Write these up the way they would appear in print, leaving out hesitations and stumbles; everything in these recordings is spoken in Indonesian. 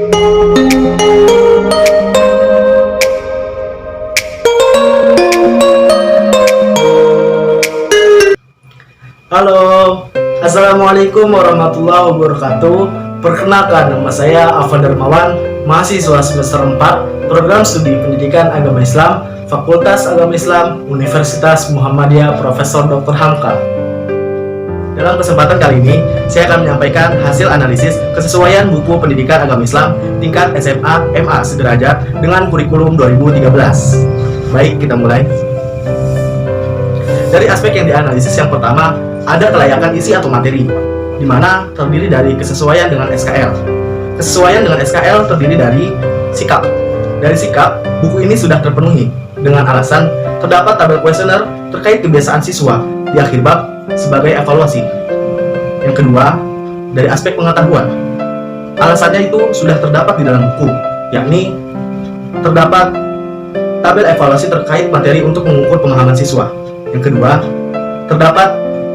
Halo, Assalamualaikum warahmatullahi wabarakatuh. Perkenalkan, nama saya Afan Darmawan, mahasiswa semester 4 Program Studi Pendidikan Agama Islam, Fakultas Agama Islam, Universitas Muhammadiyah Profesor Dr. Hamka. Dalam kesempatan kali ini, saya akan menyampaikan hasil analisis kesesuaian buku pendidikan agama Islam tingkat SMA MA sederajat dengan kurikulum 2013. Baik, kita mulai. Dari aspek yang dianalisis, yang pertama ada kelayakan isi atau materi, di mana terdiri dari kesesuaian dengan SKL. Kesesuaian dengan SKL terdiri dari sikap. Dari sikap, buku ini sudah terpenuhi dengan alasan terdapat tabel kuesioner terkait kebiasaan siswa di akhir bab sebagai evaluasi. Yang kedua, dari aspek pengetahuan. Alasannya itu sudah terdapat di dalam buku, yakni terdapat tabel evaluasi terkait materi untuk mengukur pemahaman siswa. Yang kedua, terdapat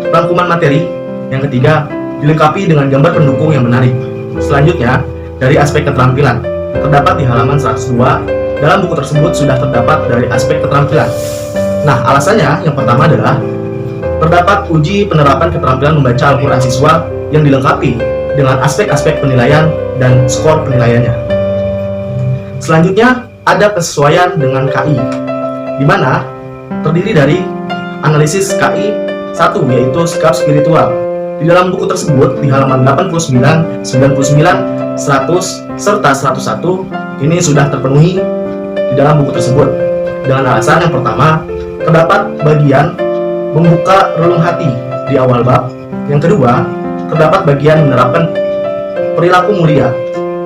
rangkuman materi. Yang ketiga, dilengkapi dengan gambar pendukung yang menarik. Selanjutnya, dari aspek keterampilan, terdapat di halaman 102. Dalam buku tersebut sudah terdapat dari aspek keterampilan. Nah, alasannya yang pertama adalah terdapat uji penerapan keterampilan membaca Al-Quran siswa yang dilengkapi dengan aspek-aspek penilaian dan skor penilaiannya. Selanjutnya, ada kesesuaian dengan KI, di mana terdiri dari analisis KI 1, yaitu sikap spiritual. Di dalam buku tersebut, di halaman 89, 99, 100, serta 101, ini sudah terpenuhi di dalam buku tersebut. Dengan alasan yang pertama, terdapat bagian membuka relung hati di awal bab. Yang kedua, terdapat bagian menerapkan perilaku mulia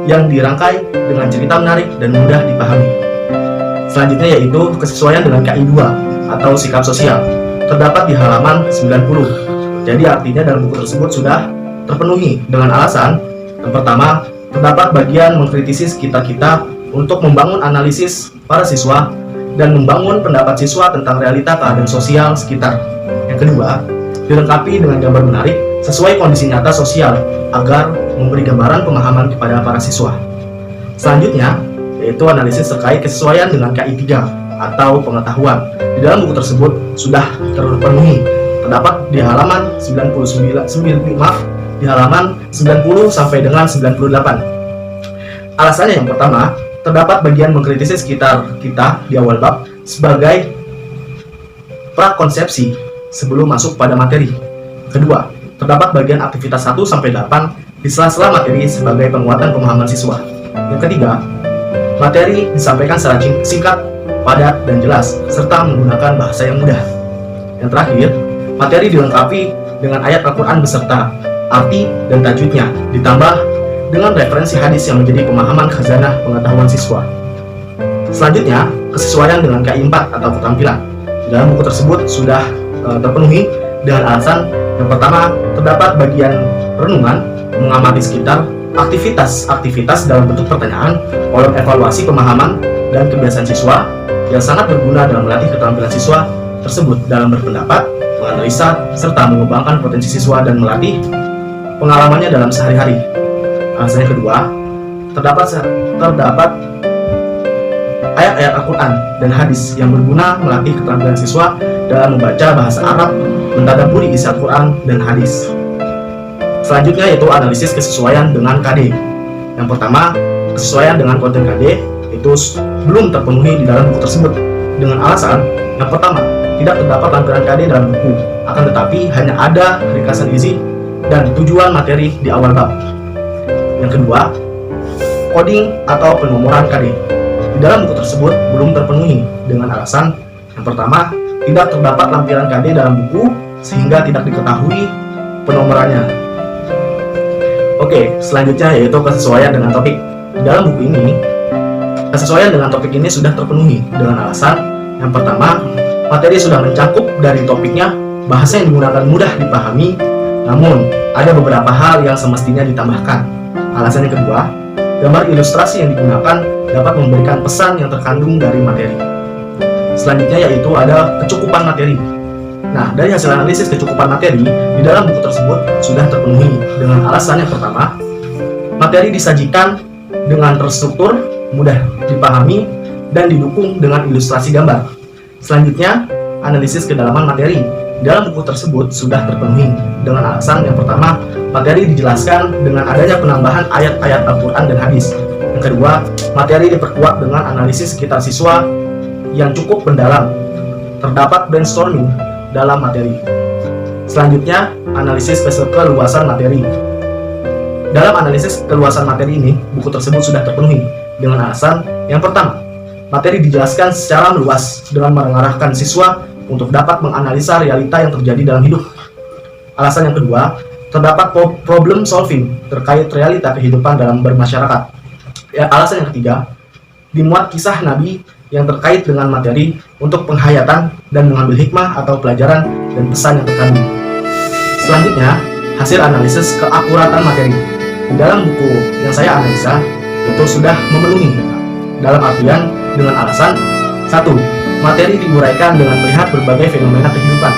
yang dirangkai dengan cerita menarik dan mudah dipahami. Selanjutnya yaitu kesesuaian dengan KI 2 atau sikap sosial. Terdapat di halaman 90. Jadi artinya dalam buku tersebut sudah terpenuhi dengan alasan yang pertama, terdapat bagian mengkritisi sekitar kita untuk membangun analisis para siswa dan membangun pendapat siswa tentang realita keadaan sosial sekitar. Yang kedua, dilengkapi dengan gambar menarik sesuai kondisi nyata sosial agar memberi gambaran pemahaman kepada para siswa. Selanjutnya, yaitu analisis terkait kesesuaian dengan KI 3 atau pengetahuan. Di dalam buku tersebut sudah terpenuhi. Terdapat di halaman 90 sampai dengan 98. Alasannya yang pertama, terdapat bagian mengkritisi sekitar kita di awal bab sebagai prakonsepsi sebelum masuk pada materi. Kedua, terdapat bagian aktivitas 1 sampai 8 di sela-sela materi sebagai penguatan pemahaman siswa. Yang ketiga, materi disampaikan secara singkat, padat, dan jelas, serta menggunakan bahasa yang mudah. Yang terakhir, materi dilengkapi dengan ayat Al-Quran beserta arti dan tajwidnya, ditambah dengan referensi hadis yang menjadi pemahaman khazanah pengetahuan siswa. Selanjutnya, kesesuaian dengan KI 4 atau keterampilan. Di dalam buku tersebut sudah terpenuhi dengan alasan yang pertama, terdapat bagian renungan, mengamati sekitar, aktivitas dalam bentuk pertanyaan, kolom evaluasi pemahaman dan kebiasaan siswa yang sangat berguna dalam melatih keterampilan siswa tersebut dalam berpendapat, menganalisa, serta mengembangkan potensi siswa dan melatih pengalamannya dalam sehari-hari. Alasan yang kedua, terdapat ayat-ayat Al-Quran dan hadis yang berguna melatih keterampilan siswa dalam membaca bahasa Arab, mentadabburi isi Al-Quran dan hadis. Selanjutnya yaitu analisis kesesuaian dengan KD. Yang pertama, kesesuaian dengan konten KD itu belum terpenuhi di dalam buku tersebut dengan alasan yang pertama, tidak terdapat lampiran KD dalam buku, akan tetapi hanya ada ringkasan isi dan tujuan materi di awal bab. Yang kedua, coding atau penomoran KD. Di dalam buku tersebut belum terpenuhi dengan alasan yang pertama, tidak terdapat lampiran KD dalam buku sehingga tidak diketahui penomorannya. Oke, selanjutnya yaitu kesesuaian dengan topik. Di dalam buku ini, kesesuaian dengan topik ini sudah terpenuhi dengan alasan yang pertama, materi sudah mencakup dari topiknya, bahasa yang digunakan mudah dipahami, namun ada beberapa hal yang semestinya ditambahkan. Alasan yang kedua, gambar ilustrasi yang digunakan dapat memberikan pesan yang terkandung dari materi. Selanjutnya yaitu ada kecukupan materi. Nah, dari hasil analisis kecukupan materi di dalam buku tersebut sudah terpenuhi dengan alasan yang pertama, materi disajikan dengan terstruktur, mudah dipahami, dan didukung dengan ilustrasi gambar. Selanjutnya, analisis kedalaman materi. Dalam buku tersebut sudah terpenuhi dengan alasan yang pertama, materi dijelaskan dengan adanya penambahan ayat-ayat Al-Quran dan hadis. Yang kedua, materi diperkuat dengan analisis sekitar siswa yang cukup mendalam. Terdapat brainstorming dalam materi. Selanjutnya, analisis keluasan materi. Dalam analisis keluasan materi ini, buku tersebut sudah terpenuhi dengan alasan yang pertama, materi dijelaskan secara meluas dengan mengarahkan siswa untuk dapat menganalisa realita yang terjadi dalam hidup. Alasan yang kedua, terdapat problem solving terkait realita kehidupan dalam bermasyarakat. Alasan yang ketiga, dimuat kisah Nabi yang terkait dengan materi untuk penghayatan dan mengambil hikmah atau pelajaran dan pesan yang terkandung. Selanjutnya, hasil analisis keakuratan materi. Di dalam buku yang saya analisa, itu sudah memenuhi dalam artian dengan alasan satu, materi diuraikan dengan melihat berbagai fenomena kehidupan.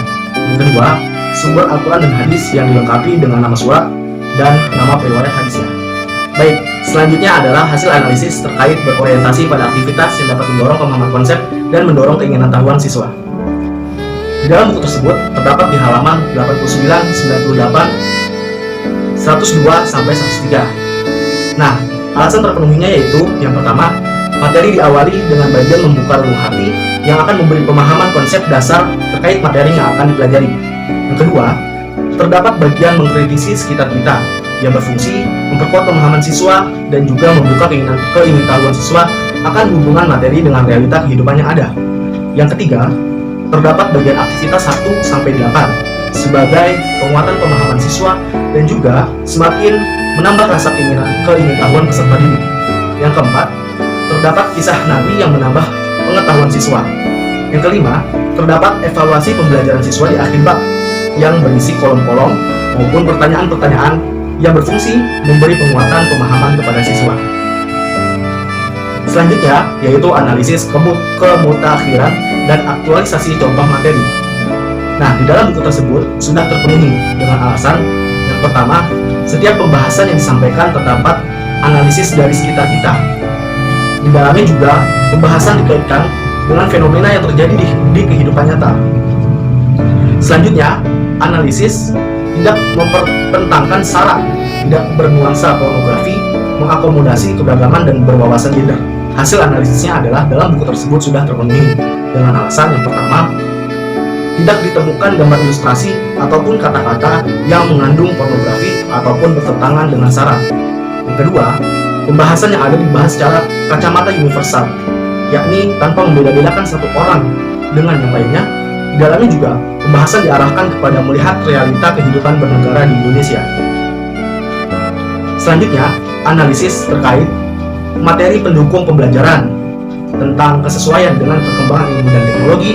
Yang kedua, sumber Al-Quran dan hadis yang dilengkapi dengan nama surat dan nama periwayat hadisnya. Baik, selanjutnya adalah hasil analisis terkait berorientasi pada aktivitas yang dapat mendorong pemahaman konsep dan mendorong keinginan tahuan siswa. Di dalam buku tersebut terdapat di halaman 89, 98, 102 sampai 103. Nah, alasan terpenuhinya yaitu yang pertama, materi diawali dengan bagian membuka relung hati yang akan memberi pemahaman konsep dasar terkait materi yang akan dipelajari. Yang kedua, terdapat bagian mengkritisi sekitar kita yang berfungsi memperkuat pemahaman siswa dan juga membuka keingintahuan siswa akan hubungan materi dengan realita kehidupan yang ada. Yang ketiga, terdapat bagian aktivitas 1-8 sebagai penguatan pemahaman siswa dan juga semakin menambah rasa keingintahuan peserta didik. Yang keempat, terdapat kisah Nabi yang menambah pengetahuan siswa. Yang kelima, terdapat evaluasi pembelajaran siswa di akhir bab yang berisi kolom-kolom maupun pertanyaan-pertanyaan yang berfungsi memberi penguatan pemahaman kepada siswa. Selanjutnya, yaitu analisis kemutakhiran dan aktualisasi contoh materi. Nah, di dalam buku tersebut sudah terpenuhi dengan alasan yang pertama, setiap pembahasan yang disampaikan terdapat analisis dari sekitar kita. Di dalamnya juga pembahasan dikaitkan dengan fenomena yang terjadi di kehidupan nyata. Selanjutnya, analisis tidak mempertentangkan sara, tidak bernuansa pornografi, mengakomodasi keberagaman dan berwawasan gender. Hasil analisisnya adalah dalam buku tersebut sudah terpenuhi dengan alasan yang pertama, tidak ditemukan gambar ilustrasi ataupun kata-kata yang mengandung pornografi ataupun bertentangan dengan sara. Yang kedua, pembahasan yang ada dibahas secara kacamata universal, yakni tanpa membeda-bedakan satu orang dengan yang lainnya. Di dalamnya juga pembahasan diarahkan kepada melihat realita kehidupan bernegara di Indonesia. Selanjutnya, analisis terkait materi pendukung pembelajaran tentang kesesuaian dengan perkembangan ilmu dan teknologi,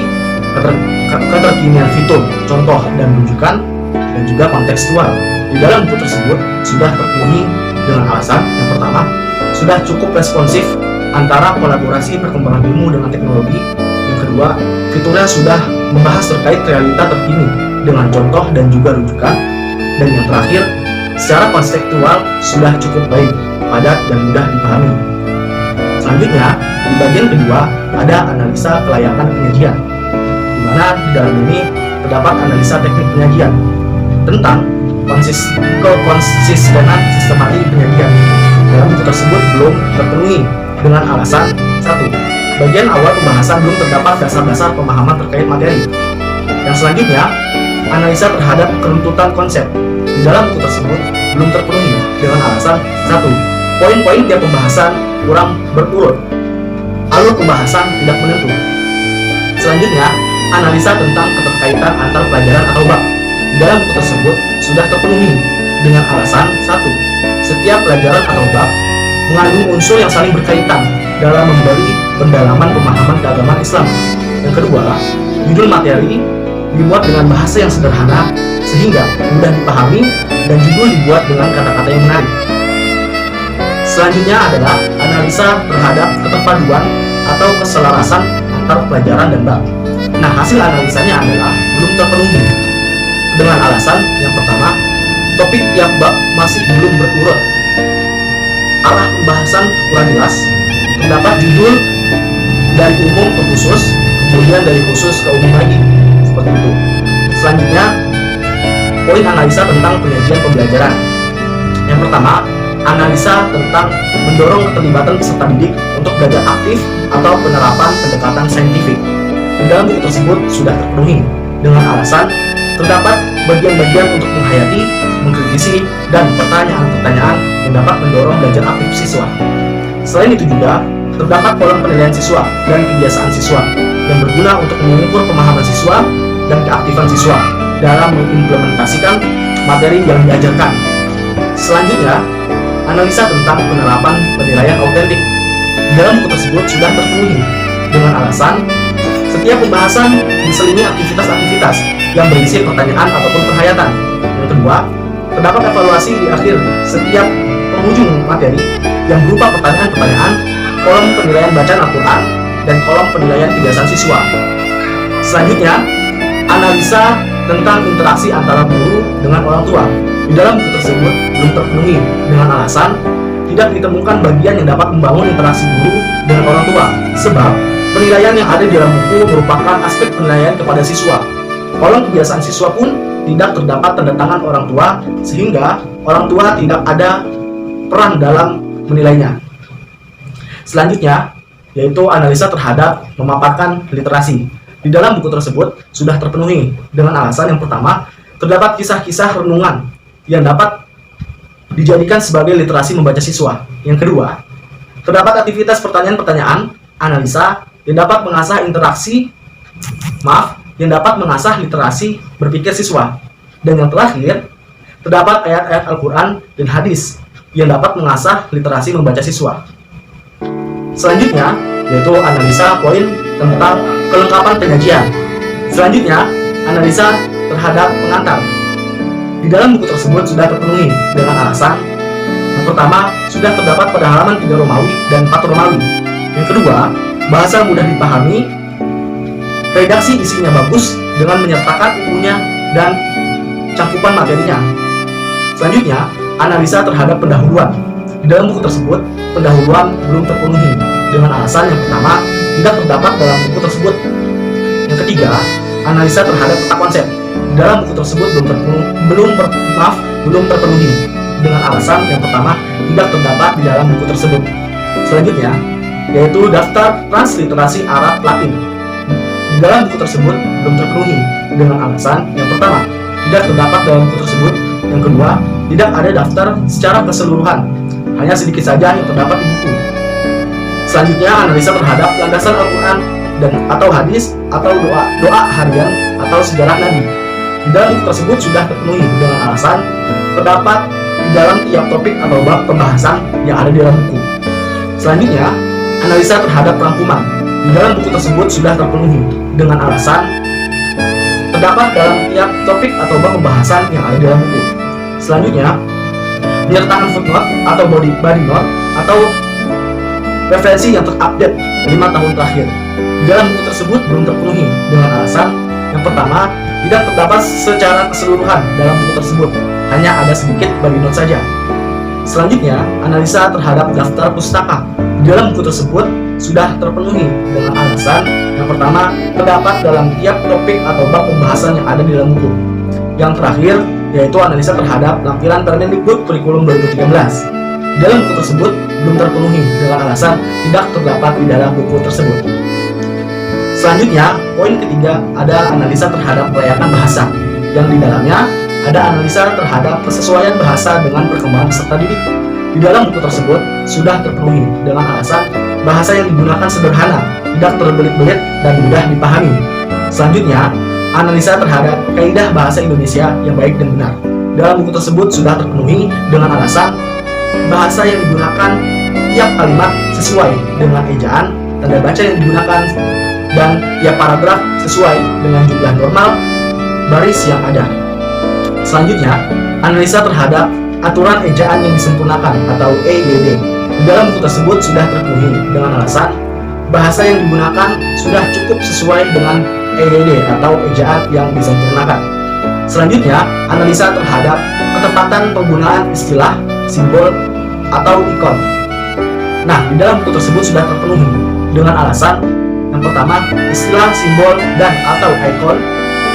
keterkinian fitur, contoh dan rujukan, dan juga kontekstual. Di dalam buku tersebut sudah terpenuhi dengan alasan yang pertama, sudah cukup responsif antara kolaborasi perkembangan ilmu dengan teknologi. Yang kedua, fiturnya sudah membahas terkait realita terkini dengan contoh dan juga rujukan. Dan yang terakhir, secara konseptual sudah cukup baik, padat dan mudah dipahami. Selanjutnya, di bagian kedua ada analisa kelayakan penyajian, di mana di dalam ini terdapat analisa teknik penyajian tentang konsistenan sistematik penyajian. Dalam buku tersebut belum terpenuhi dengan alasan satu, bagian awal pembahasan belum terdapat dasar-dasar pemahaman terkait materi. Yang selanjutnya, analisa terhadap keruntutan konsep. Di dalam buku tersebut belum terpenuhi dengan alasan satu, poin-poin tiap pembahasan kurang berurut, alur pembahasan tidak menentu. Selanjutnya, analisa tentang keterkaitan antar pelajaran atau bab. Di dalam buku tersebut sudah terpenuhi dengan alasan satu, setiap pelajaran atau bab mengandung unsur yang saling berkaitan dalam memberi pendalaman pemahaman keagamaan Islam. Yang kedua, judul materi dibuat dengan bahasa yang sederhana sehingga mudah dipahami dan judul dibuat dengan kata-kata yang menarik. Selanjutnya adalah analisa terhadap keterpaduan atau keselarasan antar pelajaran dan bab. Nah, hasil analisanya adalah belum terpenuhi dengan alasan yang pertama, topik tiap bab masih belum berurut. arah pembahasan kurang jelas, terdapat judul dari umum ke khusus, kemudian dari khusus ke umum lagi, seperti itu. Selanjutnya, poin analisa tentang penyajian pembelajaran. Yang pertama, analisa tentang mendorong keterlibatan peserta didik untuk belajar aktif atau penerapan pendekatan saintifik. Di dalam buku tersebut sudah terpenuhi dengan alasan terdapat bagian-bagian untuk menghayati, mengkritisi, dan pertanyaan-pertanyaan yang dapat mendorong belajar aktif siswa. Selain itu juga, terdapat kolom penilaian siswa dan kebiasaan siswa yang berguna untuk mengukur pemahaman siswa dan keaktifan siswa dalam mengimplementasikan materi yang diajarkan. Selanjutnya, analisa tentang penerapan penilaian autentik. Dalam buku tersebut sudah terpenuhi dengan alasan setiap pembahasan diselingi aktivitas-aktivitas yang berisi pertanyaan ataupun penghayatan. Yang kedua, terdapat evaluasi di akhir setiap penghujung materi yang berupa pertanyaan-pertanyaan, kolom penilaian bacaan Al-Quran, dan kolom penilaian kebiasaan siswa. Selanjutnya, analisa tentang interaksi antara guru dengan orang tua. Di dalam buku tersebut belum terpenuhi dengan alasan tidak ditemukan bagian yang dapat membangun interaksi guru dengan orang tua, sebab penilaian yang ada di dalam buku merupakan aspek penilaian kepada siswa. Kolom kebiasaan siswa pun tidak terdapat tanda tangan orang tua, sehingga orang tua tidak ada peran dalam menilainya. Selanjutnya, yaitu analisa terhadap memaparkan literasi. Di dalam buku tersebut sudah terpenuhi dengan alasan yang pertama, terdapat kisah-kisah renungan yang dapat dijadikan sebagai literasi membaca siswa. Yang kedua, terdapat aktivitas pertanyaan-pertanyaan, analisa yang dapat mengasah yang dapat mengasah literasi berpikir siswa. Dan yang terakhir, terdapat ayat-ayat Al-Quran dan hadis yang dapat mengasah literasi membaca siswa. Selanjutnya, yaitu analisa poin tentang kelengkapan penyajian. Selanjutnya, analisa terhadap pengantar. Di dalam buku tersebut sudah terpenuhi dengan alasan yang pertama, sudah terdapat pada halaman 3 Romawi dan 4 Romawi. Yang kedua, bahasa mudah dipahami, redaksi isinya bagus dengan menyertakan bukunya dan cangkupan materinya. Selanjutnya, analisa terhadap pendahuluan. Di dalam buku tersebut, pendahuluan belum terpenuhi dengan alasan yang pertama, tidak terdapat dalam buku tersebut. Yang ketiga, analisa terhadap peta konsep. Di dalam buku tersebut belum terpenuhi dengan alasan yang pertama, tidak terdapat di dalam buku tersebut. Selanjutnya, yaitu daftar transliterasi Arab Latin. Di dalam buku tersebut belum terpenuhi dengan alasan yang pertama, tidak terdapat dalam buku tersebut. Yang kedua, tidak ada daftar secara keseluruhan, hanya sedikit saja yang terdapat di buku. Selanjutnya, analisa terhadap landasan Al-Quran dan atau hadis atau doa harian atau sejarah Nabi. Di dalam buku tersebut sudah terpenuhi dengan alasan terdapat di dalam tiap topik atau bab pembahasan yang ada di dalam buku. Selanjutnya, analisa terhadap rangkuman. Di dalam buku tersebut sudah terpenuhi dengan alasan terdapat dalam tiap topik atau bab pembahasan yang ada di dalam buku. Selanjutnya, menyertakan footnote atau body note atau referensi yang terupdate 5 tahun terakhir. Di dalam buku tersebut belum terpenuhi dengan alasan yang pertama, tidak terdapat secara keseluruhan dalam buku tersebut, hanya ada sedikit body note saja. Selanjutnya, analisa terhadap daftar pustaka. Di dalam buku tersebut sudah terpenuhi dengan alasan yang pertama, terdapat dalam tiap topik atau bab pembahasan yang ada di dalam buku. Yang terakhir, yaitu analisa terhadap lampiran Permendikbud Kurikulum 2013. Di dalam buku tersebut belum terpenuhi dengan alasan tidak terdapat di dalam buku tersebut. Selanjutnya, poin ketiga ada analisa terhadap kelayakan bahasa, yang di dalamnya ada analisa terhadap kesesuaian bahasa dengan perkembangan peserta didik. Di dalam buku tersebut sudah terpenuhi dengan alasan bahasa yang digunakan sederhana, tidak terbelit-belit dan mudah dipahami. Selanjutnya, analisa terhadap kaidah bahasa Indonesia yang baik dan benar. Dalam buku tersebut sudah terpenuhi dengan alasan bahasa yang digunakan tiap kalimat sesuai dengan ejaan, tanda baca yang digunakan, dan tiap paragraf sesuai dengan jumlah normal baris yang ada. Selanjutnya, analisa terhadap aturan ejaan yang disempurnakan atau EYD. Di dalam buku tersebut sudah terpenuhi dengan alasan bahasa yang digunakan sudah cukup sesuai dengan EYD atau ejaan yang disempurnakan. Selanjutnya, analisa terhadap ketepatan penggunaan istilah, simbol, atau ikon. Nah, di dalam buku tersebut sudah terpenuhi dengan alasan yang pertama, istilah, simbol, dan atau ikon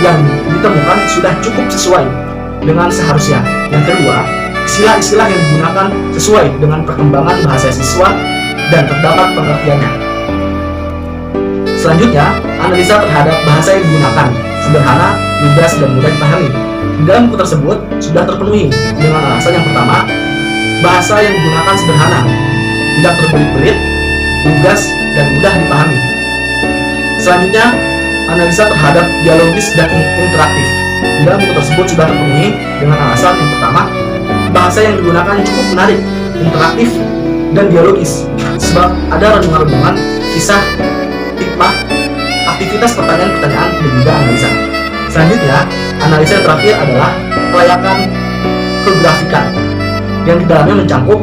yang ditemukan sudah cukup sesuai dengan seharusnya. Yang kedua, istilah-istilah yang digunakan sesuai dengan perkembangan bahasa siswa dan terdapat pengertiannya. Selanjutnya, analisa terhadap bahasa yang digunakan, sederhana, lugas, dan mudah dipahami. Di dalam buku tersebut sudah terpenuhi dengan alasan yang pertama, bahasa yang digunakan sederhana, tidak terbelit-belit, lugas, dan mudah dipahami. Selanjutnya, analisa terhadap dialogis dan interaktif. Di dalam buku tersebut sudah terpenuhi dengan alasan yang pertama, bahasa yang digunakan cukup menarik, interaktif, dan dialogis, sebab ada renungan-renungan, kisah, hikmah, aktivitas pertanyaan-pertanyaan, dan juga analisa. Selanjutnya, analisa yang terakhir adalah kelayakan kegrafikan, yang di dalamnya mencangkup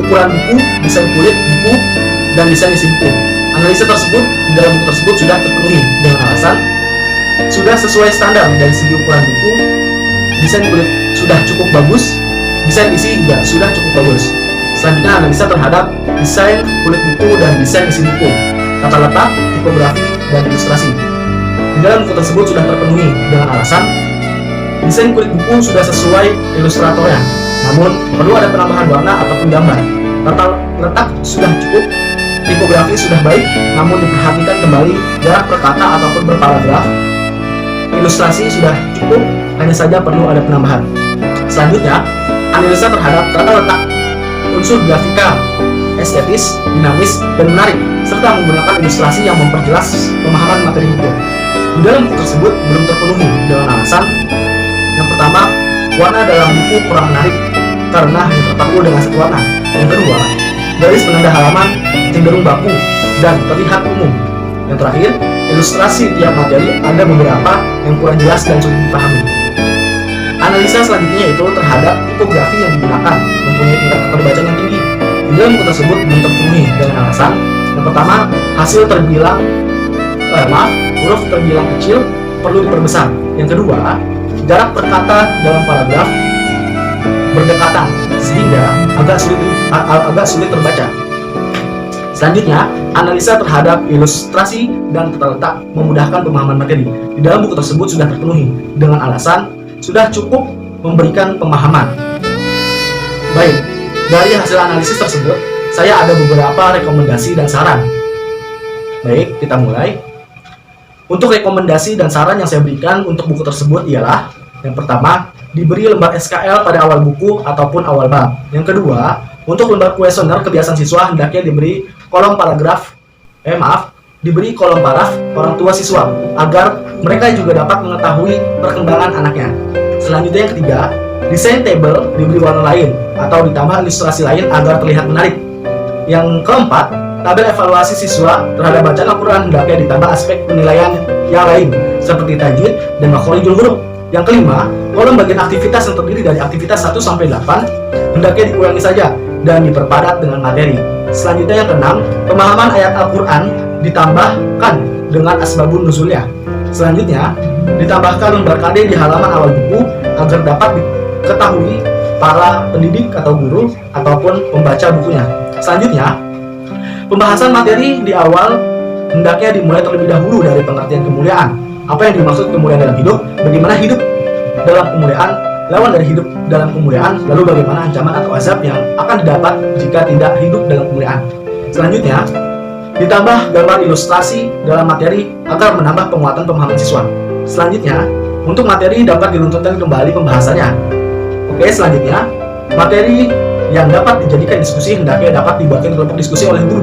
ukuran buku, desain kulit buku, dan desain isi buku. Analisa tersebut di dalam buku tersebut sudah terpenuhi dengan alasan sudah sesuai standar dari segi ukuran buku, desain kulit sudah cukup bagus, desain isi juga sudah cukup bagus. Selanjutnya, analisa terhadap desain kulit buku dan desain isi buku, tata letak, tipografi, dan ilustrasi. Di dalam buku tersebut sudah terpenuhi dengan alasan desain kulit buku sudah sesuai ilustratornya, namun perlu ada penambahan warna ataupun gambar. Tata letak sudah cukup, tipografi sudah baik, namun diperhatikan kembali jarak per kata ataupun per paragraf. Ilustrasi sudah cukup, hanya saja perlu ada penambahan. Selanjutnya, analisa terhadap tata letak, unsur grafikal, estetis, dinamis, dan menarik, serta menggunakan ilustrasi yang memperjelas pemahaman materi buku. Di dalam buku tersebut belum terpenuhi dengan alasan yang pertama, warna dalam buku kurang menarik karena hanya terpaku dengan satu warna. Yang kedua, garis penanda halaman cenderung baku dan terlihat umum. Yang terakhir, ilustrasi tiap materi ada beberapa yang kurang jelas dan sulit dipahami. Analisa selanjutnya yaitu terhadap tipografi yang digunakan mempunyai tingkat keterbacaan yang tinggi. Di dalam buku tersebut belum terpenuhi dengan alasan yang pertama, hasil terbilang huruf terbilang kecil perlu diperbesar. Yang kedua, jarak per kata dalam paragraf berdekatan sehingga agak sulit terbaca. Selanjutnya, analisa terhadap ilustrasi dan tata letak memudahkan pemahaman materi. Di dalam buku tersebut sudah terpenuhi dengan alasan sudah cukup memberikan pemahaman. Baik, dari hasil analisis tersebut, saya ada beberapa rekomendasi dan saran. Baik, kita mulai. Untuk rekomendasi dan saran yang saya berikan untuk buku tersebut ialah yang pertama, diberi lembar SKL pada awal buku ataupun awal bab. Yang kedua, untuk lembar kuesioner kebiasaan siswa hendaknya diberi diberi kolom paraf orang tua siswa agar mereka juga dapat mengetahui perkembangan anaknya. Selanjutnya yang ketiga, desain tabel diberi warna lain atau ditambah ilustrasi lain agar terlihat menarik. Yang keempat, tabel evaluasi siswa terhadap bacaan Al-Quran hendaknya ditambah aspek penilaian yang lain seperti tajwid dan makhorijul huruf. Yang kelima, kolom bagian aktivitas yang terdiri dari aktivitas 1 sampai 8 hendaknya dikurangi saja dan diperpadat dengan materi. Selanjutnya yang keenam, pemahaman ayat Al-Quran ditambahkan dengan asbabun nuzulnya. Selanjutnya, ditambahkan lembar KD di halaman awal buku agar dapat diketahui para pendidik atau guru ataupun pembaca bukunya. Selanjutnya, pembahasan materi di awal hendaknya dimulai terlebih dahulu dari pengertian kemuliaan. Apa yang dimaksud kemuliaan dalam hidup, bagaimana hidup dalam kemuliaan, lawan dari hidup dalam kemuliaan, lalu bagaimana ancaman atau azab yang akan didapat jika tidak hidup dalam kemuliaan. Selanjutnya, ditambah gambar ilustrasi dalam materi agar menambah penguatan pemahaman siswa. Selanjutnya, untuk materi dapat dilunturkan kembali pembahasannya. Oke, selanjutnya, materi yang dapat dijadikan diskusi hendaknya dapat dibuatkan kelompok diskusi oleh guru.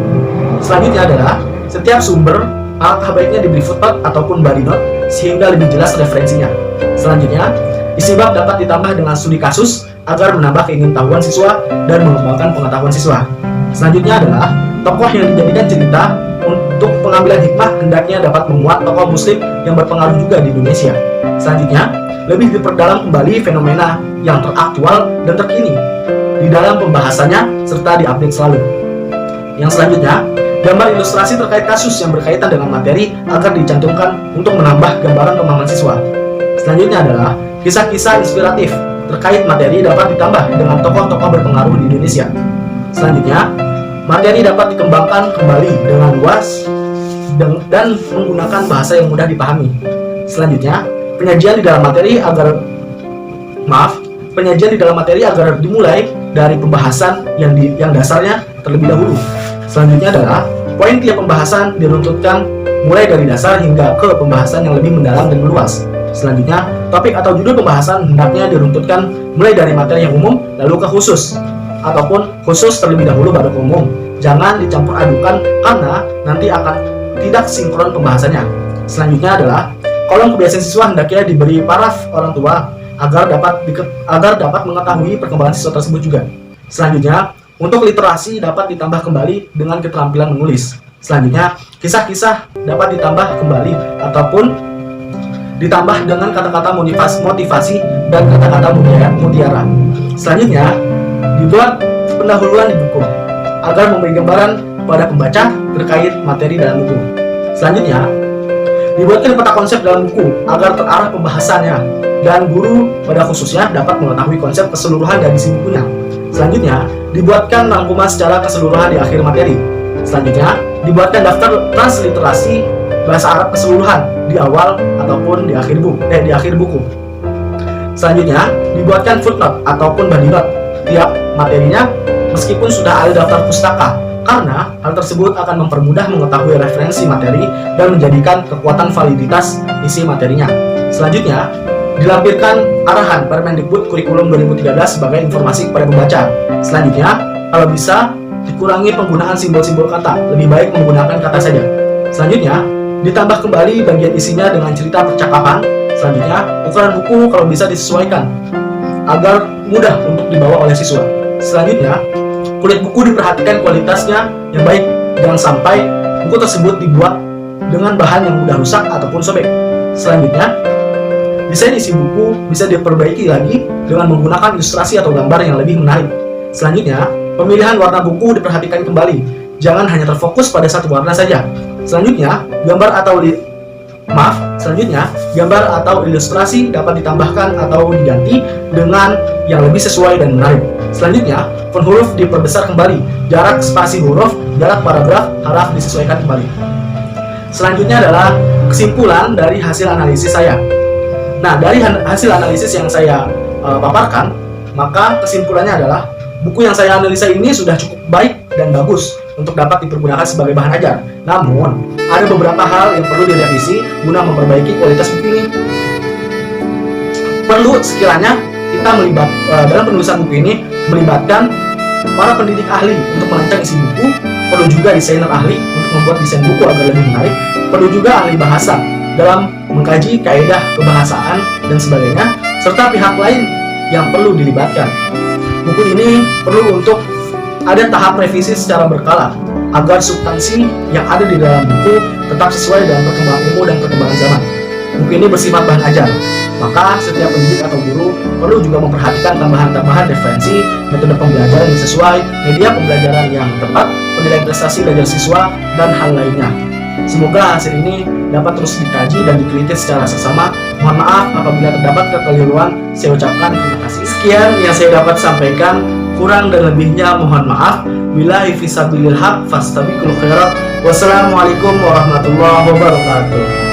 Selanjutnya adalah setiap sumber alangkah baiknya diberi footnote ataupun body note sehingga lebih jelas referensinya. Selanjutnya, isi bab dapat ditambah dengan studi kasus agar menambah keingintahuan siswa dan mengembangkan pengetahuan siswa. Selanjutnya adalah tokoh yang dijadikan cerita untuk pengambilan hikmah hendaknya dapat memuat tokoh muslim yang berpengaruh juga di Indonesia. Selanjutnya, lebih diperdalam kembali fenomena yang teraktual dan terkini di dalam pembahasannya serta diupdate selalu. Yang selanjutnya, gambar ilustrasi terkait kasus yang berkaitan dengan materi agar dicantumkan untuk menambah gambaran pemahaman siswa. Selanjutnya adalah kisah-kisah inspiratif terkait materi dapat ditambah dengan tokoh-tokoh berpengaruh di Indonesia. Selanjutnya, materi dapat dikembangkan kembali dengan luas dan menggunakan bahasa yang mudah dipahami. Selanjutnya, penyajian di dalam materi agar dimulai dari pembahasan yang dasarnya terlebih dahulu. Selanjutnya adalah poin tiap pembahasan diruntutkan mulai dari dasar hingga ke pembahasan yang lebih mendalam dan meluas. Selanjutnya, topik atau judul pembahasan hendaknya diruntutkan mulai dari materi yang umum lalu ke khusus, ataupun khusus terlebih dahulu baru ke umum. Jangan dicampur adukan karena nanti akan tidak sinkron pembahasannya. Selanjutnya adalah kolom kebiasaan siswa hendaknya diberi paraf orang tua agar dapat mengetahui perkembangan siswa tersebut juga. Selanjutnya, untuk literasi dapat ditambah kembali dengan keterampilan menulis. Selanjutnya, kisah-kisah dapat ditambah kembali ataupun ditambah dengan kata-kata motivasi dan kata-kata mutiara. Selanjutnya, dibuat pendahuluan di buku agar memberi gambaran pada pembaca terkait materi dalam buku. Selanjutnya, dibuatkan peta konsep dalam buku agar terarah pembahasannya dan guru pada khususnya dapat mengetahui konsep keseluruhan dari isi bukunya. Selanjutnya, dibuatkan rangkuman secara keseluruhan di akhir materi. Selanjutnya, dibuatkan daftar transliterasi bahasa Arab keseluruhan di awal ataupun di akhir buku. Selanjutnya, dibuatkan footnote ataupun body note tiap materinya meskipun sudah ada daftar pustaka, karena hal tersebut akan mempermudah mengetahui referensi materi dan menjadikan kekuatan validitas isi materinya. Selanjutnya, dilampirkan arahan Permendikbud Kurikulum 2013 sebagai informasi kepada pembaca. Selanjutnya, kalau bisa dikurangi penggunaan simbol-simbol kata, lebih baik menggunakan kata saja. Selanjutnya, ditambah kembali bagian isinya dengan cerita percakapan. Selanjutnya, ukuran buku kalau bisa disesuaikan agar mudah untuk dibawa oleh siswa. Selanjutnya, kulit buku diperhatikan kualitasnya yang baik, jangan sampai buku tersebut dibuat dengan bahan yang mudah rusak ataupun sobek. Selanjutnya, desain isi buku bisa diperbaiki lagi dengan menggunakan ilustrasi atau gambar yang lebih menarik. Selanjutnya, pemilihan warna buku diperhatikan kembali, jangan hanya terfokus pada satu warna saja. Selanjutnya, gambar atau ilustrasi dapat ditambahkan atau diganti dengan yang lebih sesuai dan menarik. Selanjutnya, font huruf diperbesar kembali, jarak spasi huruf, jarak paragraf harap disesuaikan kembali. Selanjutnya adalah kesimpulan dari hasil analisis saya. Nah, dari hasil analisis yang saya paparkan, maka kesimpulannya adalah buku yang saya analisa ini sudah cukup baik dan bagus untuk dapat dipergunakan sebagai bahan ajar. Namun, ada beberapa hal yang perlu direvisi guna memperbaiki kualitas buku ini. Perlu sekiranya kita dalam penulisan buku ini melibatkan para pendidik ahli untuk merancang isi buku, perlu juga desainer ahli untuk membuat desain buku agar lebih menarik, perlu juga ahli bahasa dalam mengkaji kaidah kebahasaan dan sebagainya, serta pihak lain yang perlu dilibatkan. Buku ini perlu untuk ada tahap revisi secara berkala agar substansi yang ada di dalam buku tetap sesuai dengan perkembangan ilmu dan perkembangan zaman. Buku ini bersifat bahan ajar, maka setiap pendidik atau guru perlu juga memperhatikan tambahan-tambahan referensi, metode pembelajaran yang sesuai, media pembelajaran yang tepat, penilaian prestasi belajar siswa, dan hal lainnya. Semoga hasil ini dapat terus dikaji dan diteliti secara seksama. Mohon maaf apabila terdapat kekeliruan, saya ucapkan terima kasih. Sekian yang saya dapat sampaikan, kurang dan lebihnya mohon maaf. Billahi fisabilil haq fastabiqul khairat. Wassalamualaikum warahmatullahi wabarakatuh.